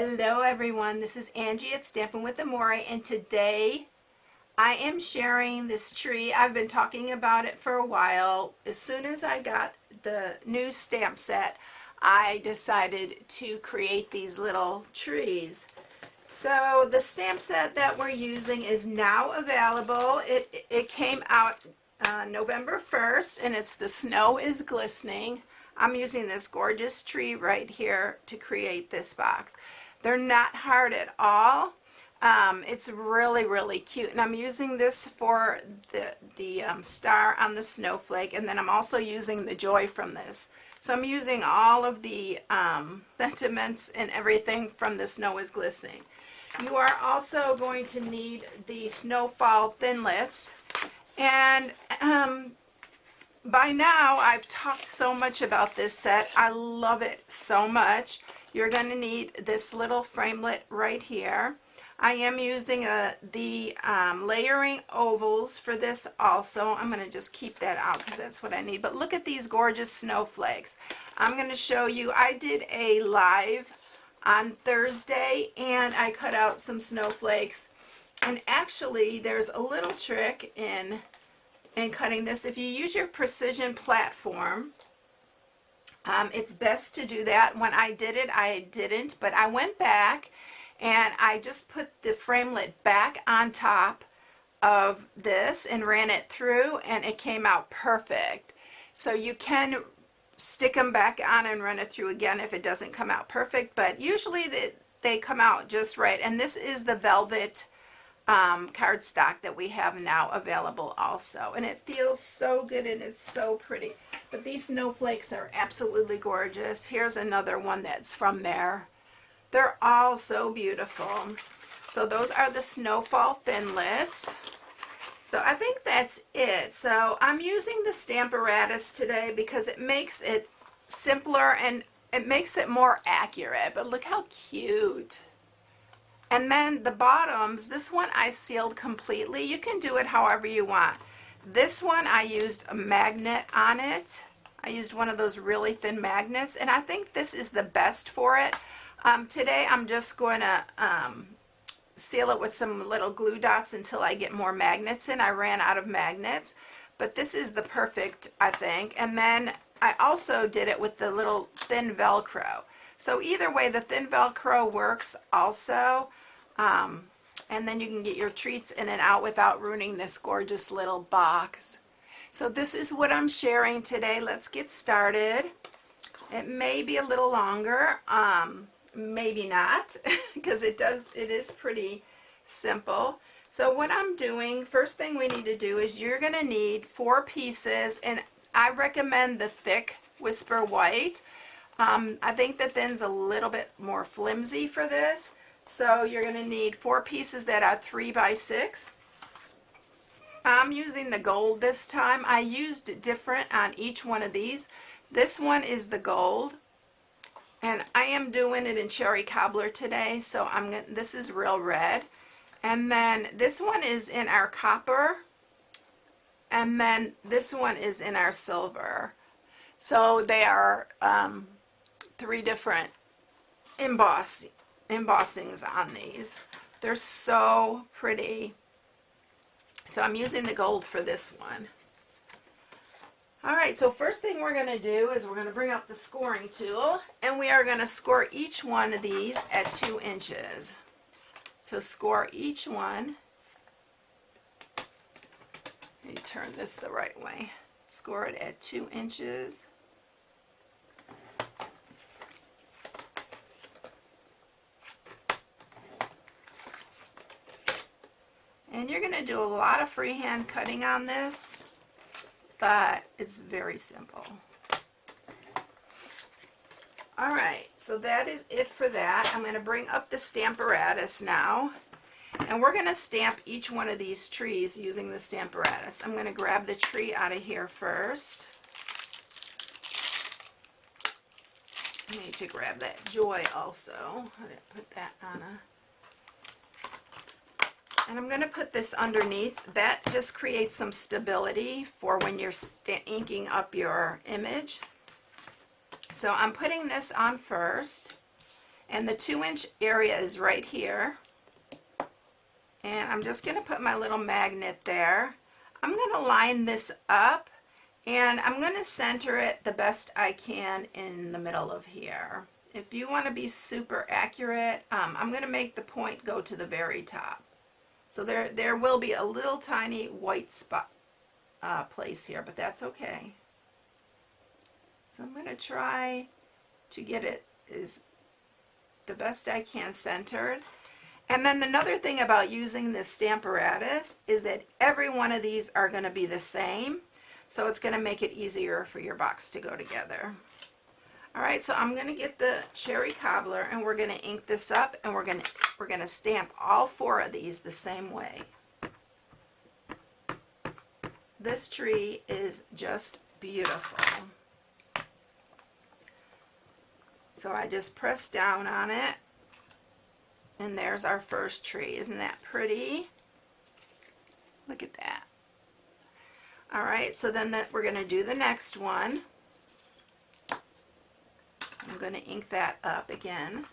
Hello everyone, this is Angie at Stampin' with Amore, and today I am sharing this tree. I've been talking about it for a while. As soon as I got the new stamp set, I decided to create these little trees. So the stamp set that we're using is now available. It came out November 1st, and it's The Snow is Glistening. I'm using this gorgeous tree right here to create this box. They're not hard at all. It's really cute, and I'm using this for the star on the snowflake, and then I'm also using the joy from this. So I'm using all of the sentiments and everything from The Snow is Glistening. You are also going to need the Snowfall Thinlits, and by now I've talked so much about this set. I love it so much. You're going to need this little framelit right here. I am using the layering ovals for this also. I'm going to just keep that out because that's what I need. But look at these gorgeous snowflakes. I'm going to show you. I did a live on Thursday and I cut out some snowflakes. And actually there's a little trick in cutting this. If you use your precision platform, it's best to do that. When I did it, I didn't, but I went back and I just put the framelit back on top of this and ran it through, and it came out perfect. So you can stick them back on and run it through again if it doesn't come out perfect, but usually they come out just right. And this is the velvet cardstock that we have now available also, and it feels so good and it's so pretty. But these snowflakes are absolutely gorgeous. Here's another one that's from there. They're all so beautiful. So those are the Snowfall Thinlits. So I think that's it. So I'm using the Stamparatus today because it makes it simpler and it makes it more accurate. But look how cute. And then the bottoms, this one I sealed completely. You can do it however you want. This one I used a magnet on it. I used one of those really thin magnets, and I think this is the best for it. Today I'm just going to seal it with some little glue dots until I get more magnets in. I ran out of magnets, but this is the perfect, I think. And then I also did it with the little thin Velcro. So either way, the thin Velcro works also. And then you can get your treats in and out without ruining this gorgeous little box. So this is what I'm sharing today. Let's get started. It may be a little longer, maybe not, because it is pretty simple. So what I'm doing, first thing we need to do is you're going to need 4 pieces, and I recommend the thick Whisper White. I think the thin's a little bit more flimsy for this. So you're going to need 4 pieces that are 3 by 6. I'm using the gold this time. I used different on each one of these. This one is the gold, and I am doing it in Cherry Cobbler today, so this is real red. And then this one is in our copper, and then this one is in our silver. So they are 3 different embossings on these. They're so pretty. So I'm using the gold for this one. Alright, so first thing we're going to do is we're going to bring out the scoring tool, and we are going to score each one of these at 2 inches. So score each one. Let me turn this the right way. Score it at 2 inches. And you're going to do a lot of freehand cutting on this, but it's very simple. Alright, so that is it for that. I'm going to bring up the Stamparatus now, and we're going to stamp each one of these trees using the Stamparatus. I'm going to grab the tree out of here first. I need to grab that joy also. I didn't put that on a... And I'm going to put this underneath. That just creates some stability for when you're inking up your image. So I'm putting this on first, And the 2-inch area is right here. And I'm just going to put my little magnet there. I'm going to line this up, and I'm going to center it the best I can in the middle of here. If you want to be super accurate, I'm going to make the point go to the very top. So there will be a little tiny white spot place here, but that's okay. So I'm going to try to get it is the best I can centered. And then another thing about using this Stamparatus is that every one of these are going to be the same, so it's going to make it easier for your box to go together. Alright, so I'm going to get the cherry cobbler, and we're going to ink this up, and we're going to stamp all 4 of these the same way. This tree is just beautiful. So I just press down on it, and there's our first tree. Isn't that pretty? Look at that. Alright, so then we're going to do the next one. I'm going to ink that up again.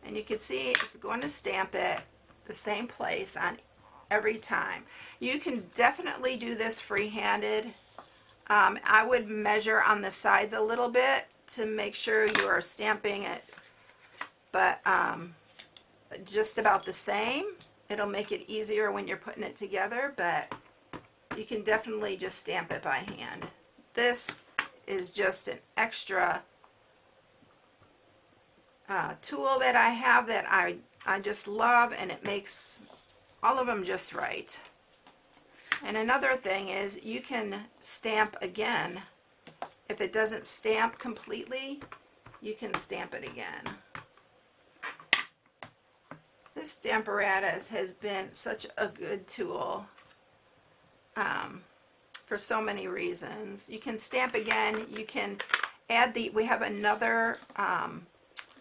And you can see it's going to stamp it the same place on every time. You can definitely do this free-handed. I would measure on the sides a little bit to make sure you are stamping it, but just about the same. It'll make it easier when you're putting it together, but you can definitely just stamp it by hand. This is just an extra tool that I have that I just love, and it makes all of them just right. And another thing is you can stamp again. If it doesn't stamp completely, you can stamp it again. This Stamparatus has been such a good tool for so many reasons. You can stamp again. You can add we have another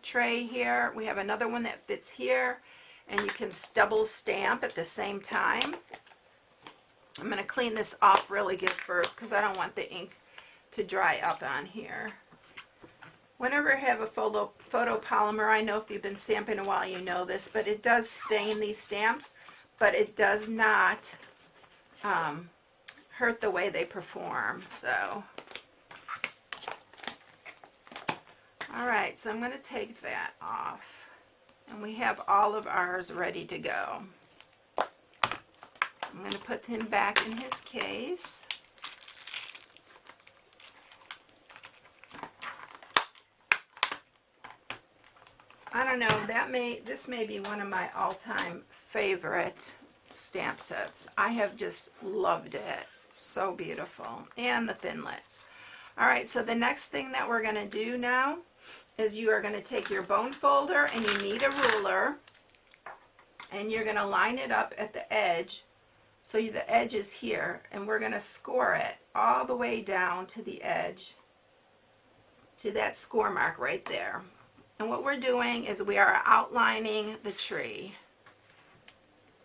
tray here. We have another one that fits here, and you can double stamp at the same time. I'm going to clean this off really good first because I don't want the ink to dry up on here. Whenever I have a photopolymer, I know if you've been stamping a while you know this, but it does stain these stamps, but it does not hurt the way they perform. So, alright, so I'm going to take that off, and we have all of ours ready to go. I'm going to put him back in his case. I don't know, this may be one of my all-time favorite stamp sets. I have just loved it. So beautiful. And the thinlits. Alright, so the next thing that we're going to do now is you are going to take your bone folder, and you need a ruler, and you're going to line it up at the edge. So the edge is here, and we're going to score it all the way down to the edge, to that score mark right there. And what we're doing is we are outlining the tree.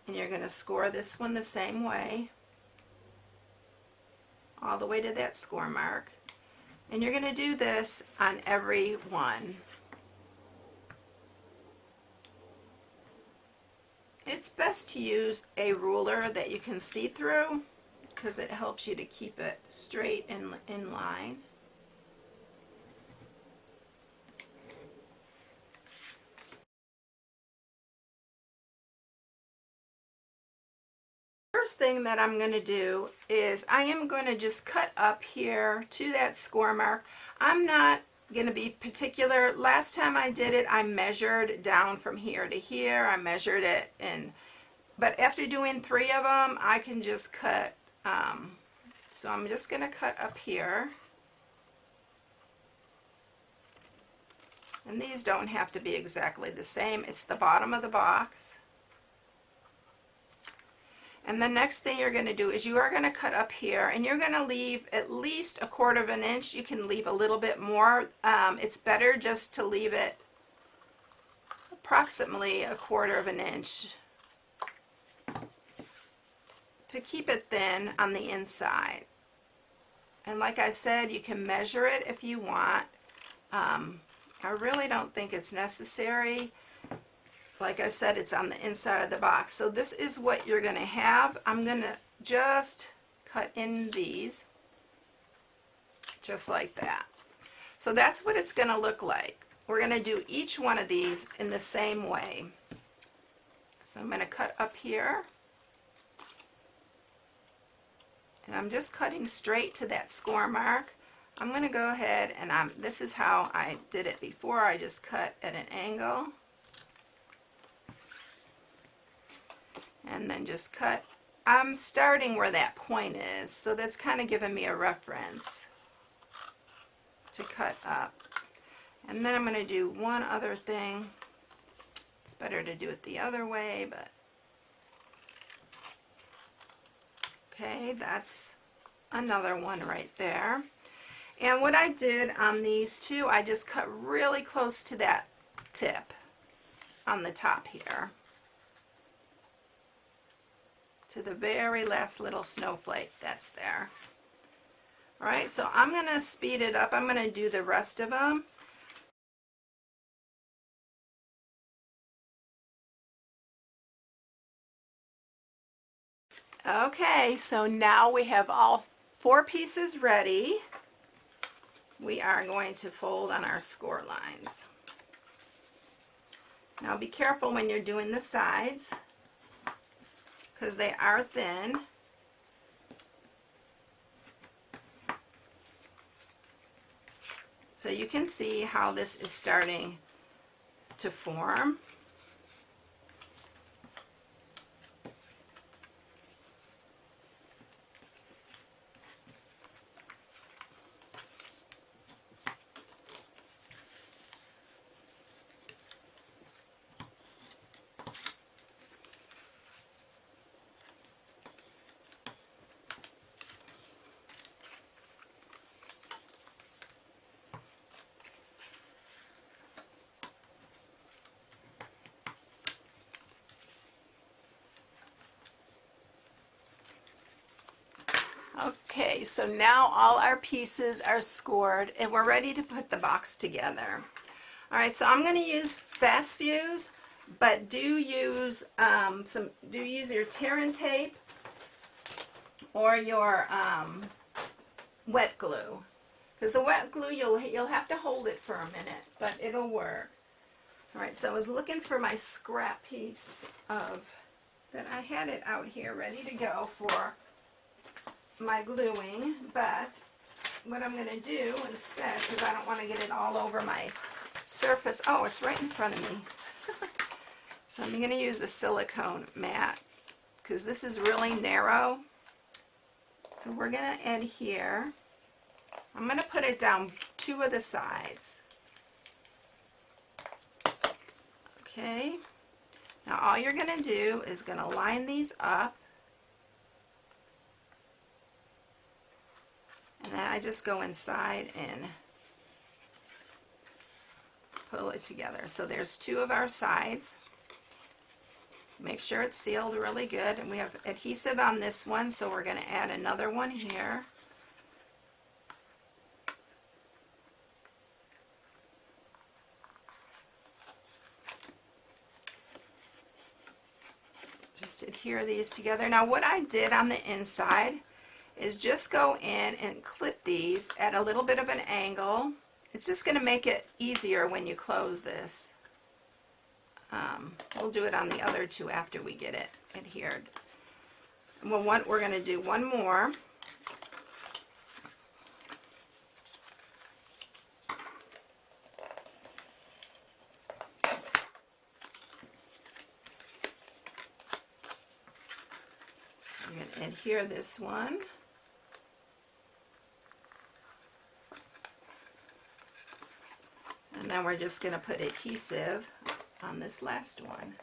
And you're going to score this one the same way, all the way to that score mark. And you're going to do this on every one. It's best to use a ruler that you can see through because it helps you to keep it straight and in line. First thing that I'm going to do is I am going to just cut up here to that score mark. I'm not going to be particular. Last time I did it, I measured down from here to here. I measured it, but after doing 3 of them, I can just cut. So I'm just going to cut up here. And these don't have to be exactly the same. It's the bottom of the box. And the next thing you're going to do is you are going to cut up here, and you're going to leave at least 1/4 of an inch. You can leave a little bit more. It's better just to leave it approximately 1/4 of an inch to keep it thin on the inside. And like I said, you can measure it if you want. I really don't think it's necessary. Like I said, it's on the inside of the box. So this is what you're going to have. I'm going to just cut in these just like that. So that's what it's going to look like. We're going to do each one of these in the same way. So I'm going to cut up here. And I'm just cutting straight to that score mark. I'm going to go ahead and this is how I did it before. I just cut at an angle. And then just cut. I'm starting where that point is, so that's kind of giving me a reference to cut up. And then I'm going to do one other thing. It's better to do it the other way, but okay, that's another one right there. And what I did on these two, I just cut really close to that tip on the top here, to the very last little snowflake that's there. All right, so I'm going to speed it up. I'm going to do the rest of them. Okay, so now we have all 4 pieces ready. We are going to fold on our score lines. Now be careful when you're doing the sides, because they are thin. So you can see how this is starting to form. Okay, so now all our pieces are scored and we're ready to put the box together. All right, so I'm going to use fast fuse, but do use your tear and tape or your wet glue, because the wet glue you'll have to hold it for a minute, but it'll work. All right, so I was looking for my scrap piece that I had it out here ready to go for my gluing, but what I'm going to do instead, because I don't want to get it all over my surface. Oh, it's right in front of me. So I'm going to use the silicone mat because this is really narrow. So we're going to adhere. I'm going to put it down 2 of the sides. Okay. Now all you're going to do is going to line these up. And then I just go inside and pull it together. So there's 2 of our sides. Make sure it's sealed really good. And we have adhesive on this one, so we're going to add another one here. Just adhere these together. Now what I did on the inside is just go in and clip these at a little bit of an angle. It's just going to make it easier when you close this. We'll do it on the other 2 after we get it adhered. Well, we're going to do one more. I'm going to adhere this one. And then we're just going to put adhesive on this last one.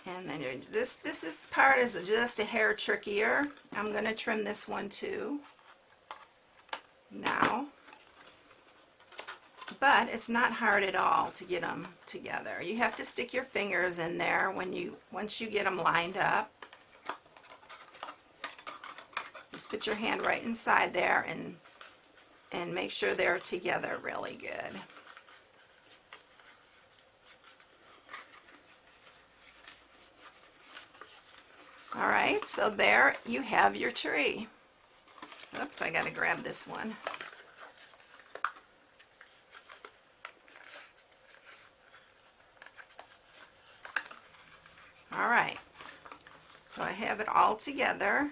And then this part is just a hair trickier. I'm going to trim this one too now. But it's not hard at all to get them together. You have to stick your fingers in there once you get them lined up. Just put your hand right inside there and make sure they're together really good. All right, so there you have your tree. Oops, I gotta grab this one. All right, so I have it all together.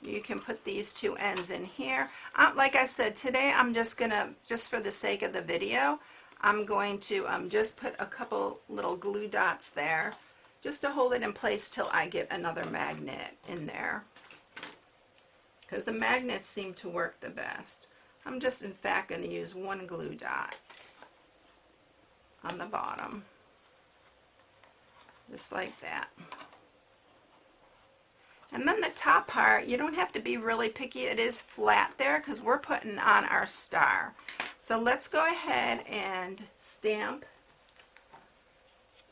You can put these two ends in here. Like I said, today I'm just gonna, just for the sake of the video, I'm going to just put a couple little glue dots there just to hold it in place till I get another magnet in there, because the magnets seem to work the best. I'm just in fact going to use one glue dot on the bottom, just like that. And then the top part, you don't have to be really picky. It is flat there because we're putting on our star. So let's go ahead and stamp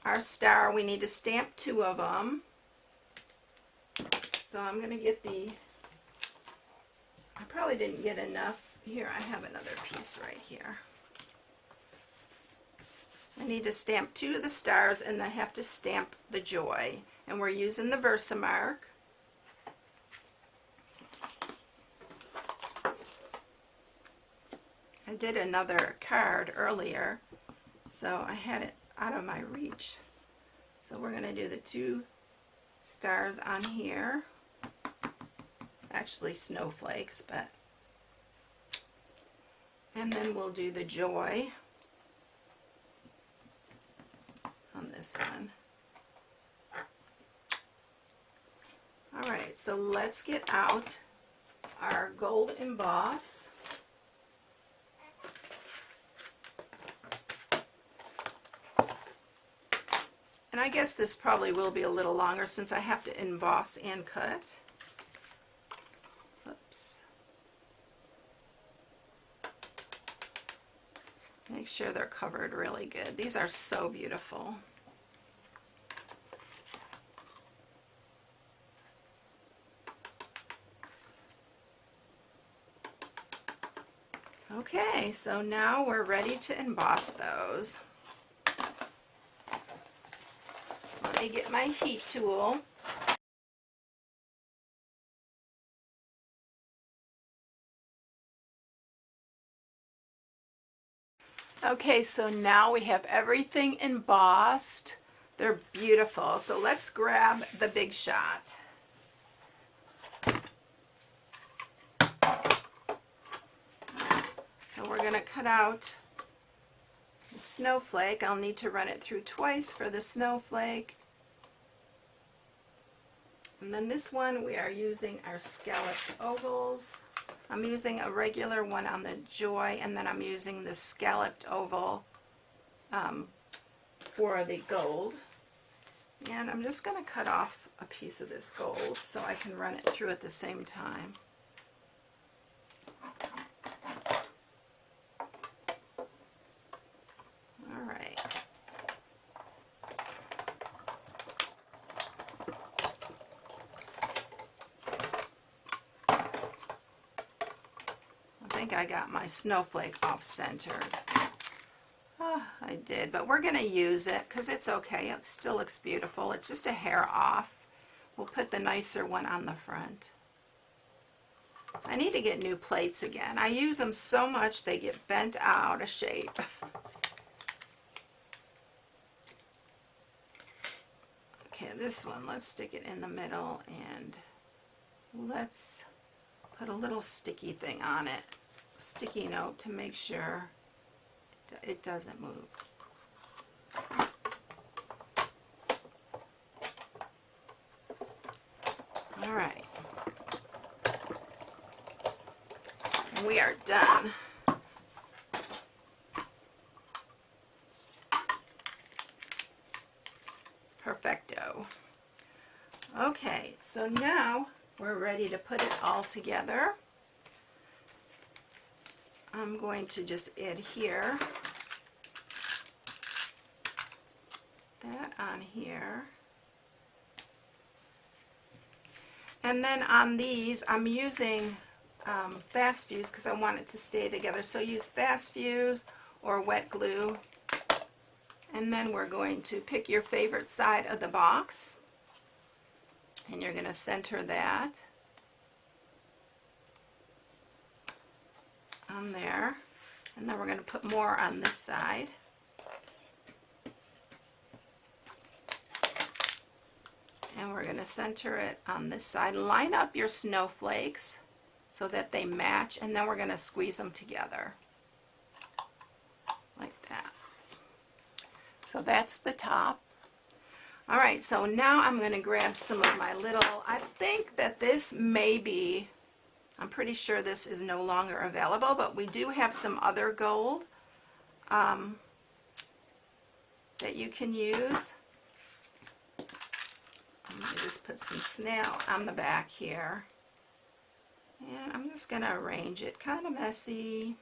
our star. We need to stamp 2 of them. So I'm going to get I probably didn't get enough. Here, I have another piece right here. I need to stamp 2 of the stars, and I have to stamp the joy. And we're using the Versamark. I did another card earlier, so I had it out of my reach. So we're going to do the 2 stars on here. Actually snowflakes, but. And then we'll do the joy on this one. All right, so let's get out our gold emboss. And I guess this probably will be a little longer since I have to emboss and cut. Oops. Make sure they're covered really good. These are so beautiful. Okay, so now we're ready to emboss those. Let me get my heat tool. Okay, so now we have everything embossed. They're beautiful. So let's grab the big shot. So we're going to cut out the snowflake. I'll need to run it through twice for the snowflake. And then this one we are using our scalloped ovals. I'm using a regular one on the joy, and then I'm using the scalloped oval for the gold. And I'm just going to cut off a piece of this gold so I can run it through at the same time. All right. I think I got my snowflake off-centered. Oh, I did, but we're going to use it because it's okay. It still looks beautiful. It's just a hair off. We'll put the nicer one on the front. I need to get new plates again. I use them so much they get bent out of shape. Okay, this one, let's stick it in the middle and let's put a little sticky thing on it. Sticky note to make sure it doesn't move. All right. And we are done. Perfecto. Okay, so now we're ready to put it all together. I'm going to just adhere that on here. And then on these, I'm using fast fuse because I want it to stay together. So use fast fuse or wet glue. And then we're going to pick your favorite side of the box. And you're going to center that on there. And then we're going to put more on this side. And we're going to center it on this side. Line up your snowflakes so that they match, and then we're going to squeeze them together like that. So that's the top. All right, so now I'm going to grab some of my little, I think that this may be, I'm pretty sure this is no longer available, but we do have some other gold that you can use. I'm going to just put some snail on the back here. And I'm just going to arrange it kind of messy.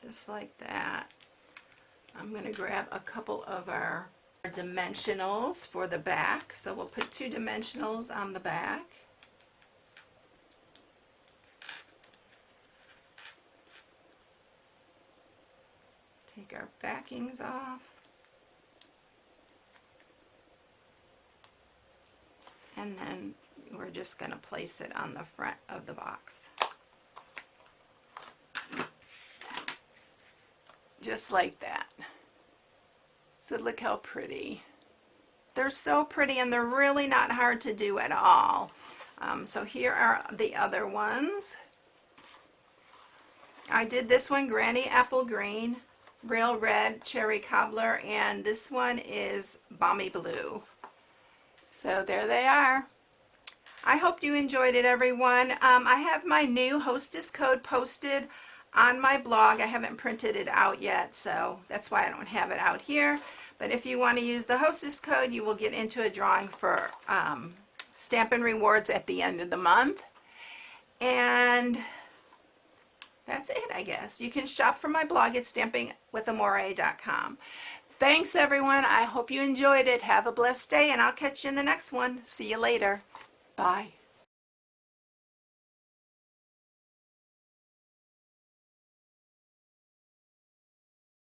Just like that. I'm going to grab a couple of our dimensionals for the back. So we'll put 2 dimensionals on the back. Take our backings off. And then we're just going to place it on the front of the box. Just like that. So look how pretty. They're so pretty and they're really not hard to do at all. So here are the other ones. I did this one, Granny Apple Green, Real Red, Cherry Cobbler, and this one is Balmy Blue. So there they are. I hope you enjoyed it, everyone. I have my new hostess code posted on my blog. I haven't printed it out yet, so that's why I don't have it out here. But if you want to use the hostess code, you will get into a drawing for Stampin' Rewards at the end of the month. And that's it, I guess. You can shop from my blog at stampingwithamore.com. Thanks, everyone. I hope you enjoyed it. Have a blessed day, and I'll catch you in the next one. See you later. Bye.